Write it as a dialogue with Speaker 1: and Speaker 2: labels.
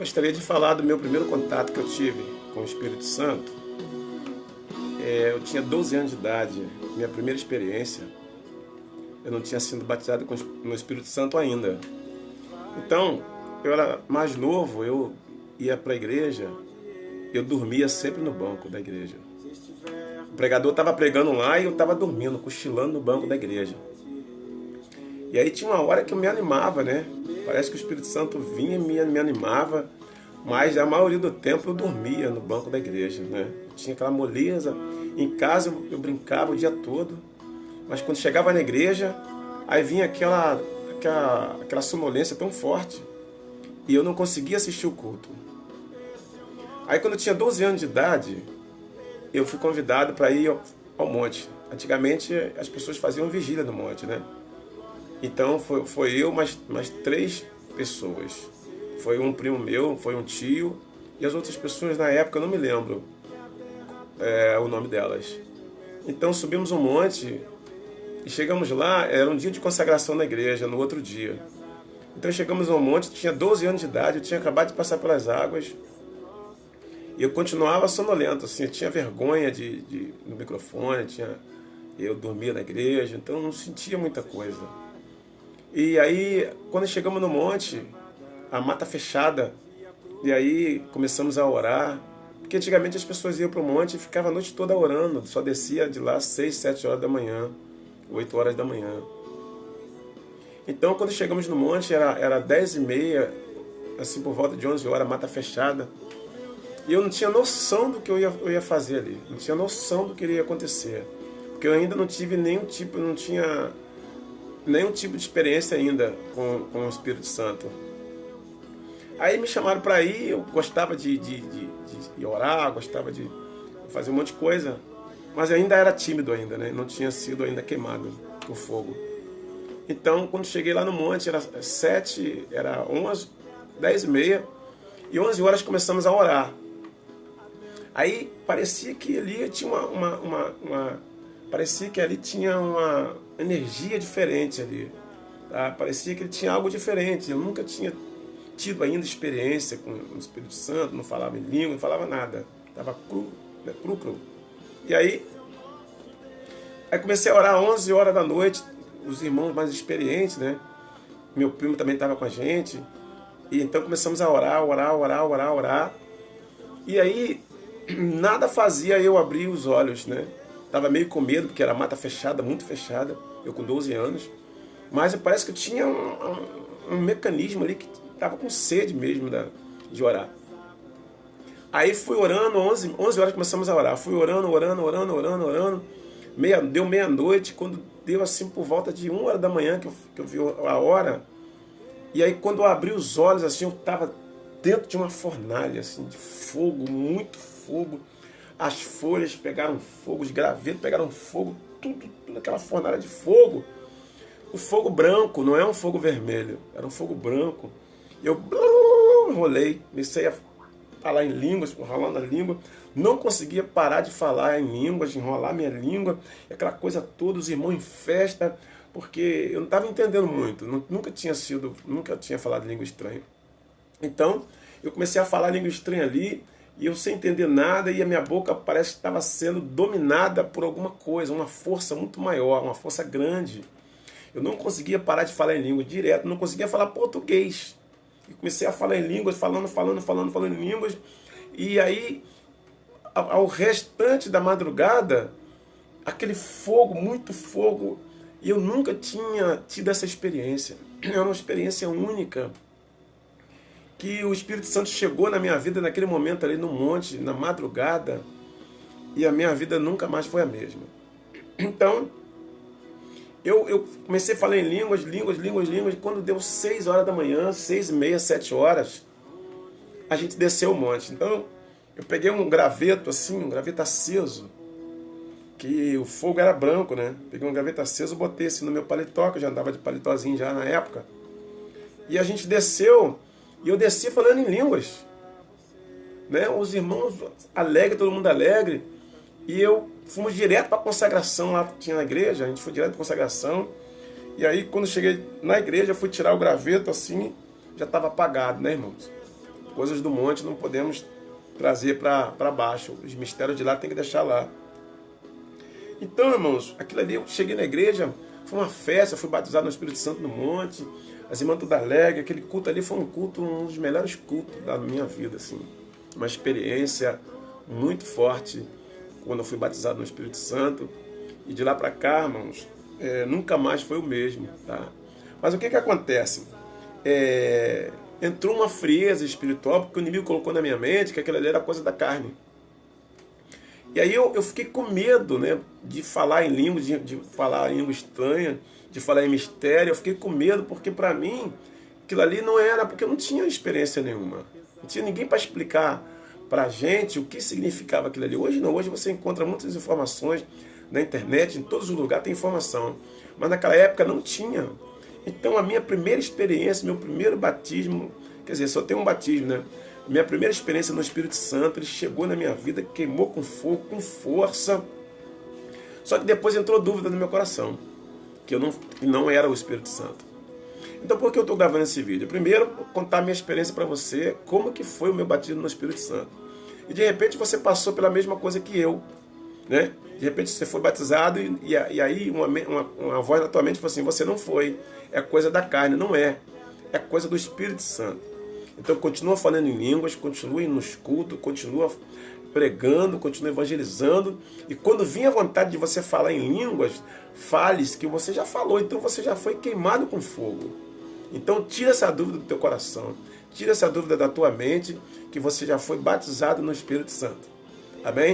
Speaker 1: Gostaria de falar do meu primeiro contato que eu tive com o Espírito Santo. Eu tinha 12 anos de idade, minha primeira experiência. Eu não tinha sido batizado no Espírito Santo ainda. Então, eu era mais novo, eu ia para a igreja, eu dormia sempre no banco da igreja. O pregador estava pregando lá e eu estava dormindo, cochilando no banco da igreja. E aí tinha uma hora que eu me animava, né? Parece que o Espírito Santo vinha e me animava, mas a maioria do tempo eu dormia no banco da igreja, né? Tinha aquela moleza. Em casa eu brincava o dia todo, mas quando chegava na igreja, aí vinha aquela sonolência tão forte e eu não conseguia assistir o culto. Aí quando eu tinha 12 anos de idade, eu fui convidado para ir ao monte. Antigamente as pessoas faziam vigília no monte, né? Então foi eu mais 3 pessoas. Foi um primo meu, foi um tio, e as outras pessoas na época eu não me lembro o nome delas. Então subimos um monte e chegamos lá, era um dia de consagração na igreja, no outro dia. Então chegamos ao monte, tinha 12 anos de idade, eu tinha acabado de passar pelas águas, e eu continuava sonolento, assim, eu tinha vergonha no microfone, eu dormia na igreja, então eu não sentia muita coisa. E aí, quando chegamos no monte, a mata fechada, e aí começamos a orar, porque antigamente as pessoas iam para o monte e ficavam a noite toda orando, só descia de lá às 6, 7 horas da manhã, 8 horas da manhã. Então, quando chegamos no monte, era 10h30, assim por volta de 11 horas, mata fechada, e eu não tinha noção do que eu ia fazer ali, não tinha noção do que iria acontecer, porque eu ainda não tive nenhum tipo de experiência ainda com o Espírito Santo. Aí me chamaram para ir, eu gostava de orar, gostava de fazer um monte de coisa, mas ainda era tímido ainda, né? Não tinha sido ainda queimado no fogo. Então, quando cheguei lá no monte, era 11, 10h30, e 11 horas começamos a orar. Aí parecia que ali tinha parecia que ali tinha uma energia diferente ali. Tá? Parecia que ele tinha algo diferente. Eu nunca tinha tido ainda experiência com o Espírito Santo, não falava em língua, não falava nada. Estava cru, né? Cru. E aí comecei a orar 11 horas da noite, os irmãos mais experientes, né? Meu primo também estava com a gente. E então começamos a orar. E aí nada fazia eu abrir os olhos, né? Tava meio com medo, porque era mata fechada, muito fechada, eu com 12 anos. Mas parece que eu tinha um mecanismo ali que tava com sede mesmo de orar. Aí fui orando, 11 horas começamos a orar. Fui orando. Deu meia-noite, quando deu assim por volta de 1 hora da manhã, que eu vi a hora. E aí quando eu abri os olhos, assim, eu tava dentro de uma fornalha, assim, de fogo, muito fogo. As folhas pegaram fogo, os gravetos pegaram fogo, tudo aquela fornalha de fogo. O fogo branco, não é um fogo vermelho, era um fogo branco. E eu enrolei, comecei a falar em línguas, enrolando a língua. Não conseguia parar de falar em línguas, de enrolar minha língua, aquela coisa toda, os irmãos em festa, porque eu não estava entendendo muito, nunca tinha falado língua estranha. Então, eu comecei a falar língua estranha ali, e eu sem entender nada, e a minha boca parece que estava sendo dominada por alguma coisa, uma força muito maior, uma força grande. Eu não conseguia parar de falar em língua direto, não conseguia falar português. E comecei a falar em línguas, falando em línguas. E aí, ao restante da madrugada, aquele fogo, muito fogo, e eu nunca tinha tido essa experiência. Era uma experiência única, que o Espírito Santo chegou na minha vida naquele momento ali no monte, na madrugada, e a minha vida nunca mais foi a mesma. Então, eu comecei a falar em línguas, e quando deu 6 horas da manhã, 6h30, 7 horas, a gente desceu o monte. Então, eu peguei um graveto assim, um graveto aceso, que o fogo era branco, né? Peguei um graveto aceso, botei assim no meu paletó, que eu já andava de paletózinho já na época, e a gente desceu. E eu desci falando em línguas, né? Os irmãos alegres, todo mundo alegre. E fomos direto para a consagração lá que tinha na igreja. A gente foi direto para a consagração. E aí, quando cheguei na igreja, eu fui tirar o graveto assim, já estava apagado, né, irmãos? Coisas do monte não podemos trazer para baixo. Os mistérios de lá tem que deixar lá. Então, irmãos, aquilo ali, eu cheguei na igreja, foi uma festa, fui batizado no Espírito Santo no monte, as irmãs tudo alegre, aquele culto ali foi um dos melhores cultos da minha vida, assim. Uma experiência muito forte quando eu fui batizado no Espírito Santo. E de lá para cá, irmãos, nunca mais foi o mesmo, tá? Mas o que acontece? Entrou uma frieza espiritual, porque o inimigo colocou na minha mente que aquilo ali era coisa da carne. E aí eu fiquei com medo, né, de falar em língua, de falar em língua estranha, de falar em mistério. Eu fiquei com medo, porque para mim aquilo ali não era, porque eu não tinha experiência nenhuma. Não tinha ninguém para explicar para a gente o que significava aquilo ali. Hoje não, hoje você encontra muitas informações na internet, em todos os lugares tem informação. Mas naquela época não tinha. Então a minha primeira experiência, meu primeiro batismo, quer dizer, só tem um batismo, né? Minha primeira experiência no Espírito Santo, ele chegou na minha vida, queimou com fogo, com força. Só que depois entrou dúvida no meu coração, que eu não era o Espírito Santo. Então por que eu estou gravando esse vídeo? Primeiro, contar a minha experiência para você, como que foi o meu batismo no Espírito Santo. E de repente você passou pela mesma coisa que eu, né? De repente você foi batizado e aí uma voz na tua mente falou assim, você não foi, é coisa da carne. Não é, é coisa do Espírito Santo. Então continua falando em línguas, continue nos cultos, continua pregando, continua evangelizando. E quando vir a vontade de você falar em línguas, fales que você já falou, então você já foi queimado com fogo. Então tira essa dúvida do teu coração, tira essa dúvida da tua mente, que você já foi batizado no Espírito Santo. Amém?